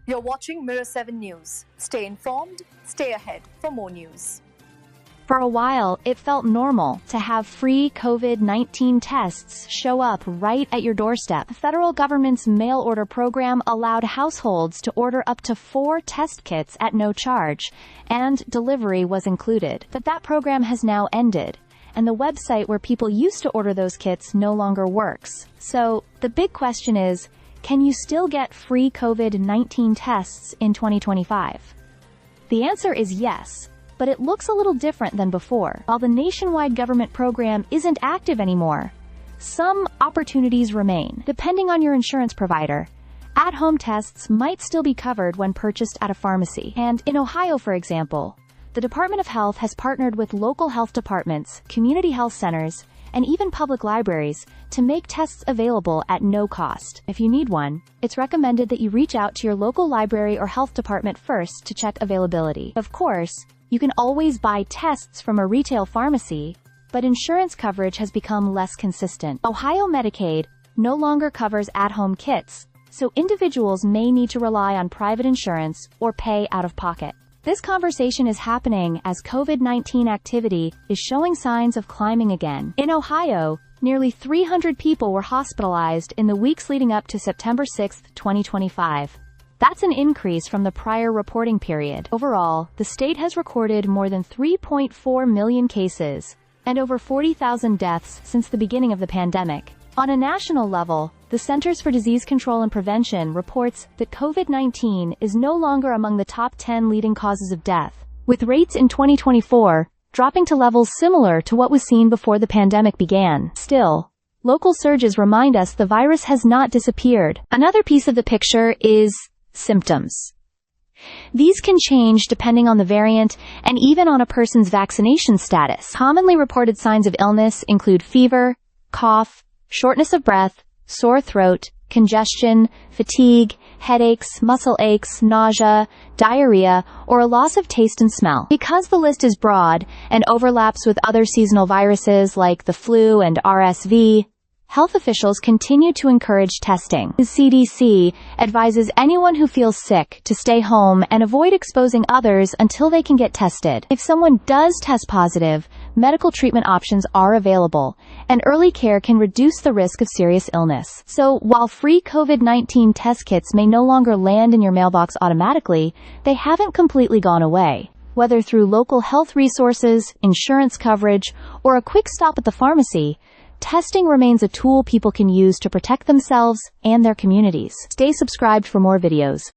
You're watching Mirror 7 News. Stay informed, stay ahead for more news. For a while, it felt normal to have free COVID-19 tests show up right at your doorstep. The federal government's mail-order program allowed households to order up to 4 test kits at no charge, and delivery was included. But that program has now ended, and the website where people used to order those kits no longer works. So, the big question is, can you still get free COVID-19 tests in 2025? The answer is yes, but it looks a little different than before. While the nationwide government program isn't active anymore, some opportunities remain. Depending on your insurance provider, at-home tests might still be covered when purchased at a pharmacy. And in Ohio, for example, the Department of Health has partnered with local health departments, community health centers, and even public libraries to make tests available at no cost. If you need one, it's recommended that you reach out to your local library or health department first to check availability. Of course, you can always buy tests from a retail pharmacy, but insurance coverage has become less consistent. Ohio Medicaid no longer covers at-home kits, so individuals may need to rely on private insurance or pay out of pocket. This conversation is happening as COVID-19 activity is showing signs of climbing again. In Ohio, nearly 300 people were hospitalized in the weeks leading up to September 6, 2025. That's an increase from the prior reporting period. Overall, the state has recorded more than 3.4 million cases and over 40,000 deaths since the beginning of the pandemic. On a national level, the Centers for Disease Control and Prevention reports that COVID-19 is no longer among the top 10 leading causes of death, with rates in 2024 dropping to levels similar to what was seen before the pandemic began. Still, local surges remind us the virus has not disappeared. Another piece of the picture is symptoms. These can change depending on the variant and even on a person's vaccination status. Commonly reported signs of illness include fever, cough, shortness of breath, sore throat, congestion, fatigue, headaches, muscle aches, nausea, diarrhea, or a loss of taste and smell. Because the list is broad and overlaps with other seasonal viruses like the flu and RSV, health officials continue to encourage testing. The CDC advises anyone who feels sick to stay home and avoid exposing others until they can get tested. If someone does test positive, medical treatment options are available, and early care can reduce the risk of serious illness. So, while free COVID-19 test kits may no longer land in your mailbox automatically, they haven't completely gone away. Whether through local health resources, insurance coverage, or a quick stop at the pharmacy, testing remains a tool people can use to protect themselves and their communities. Stay subscribed for more videos.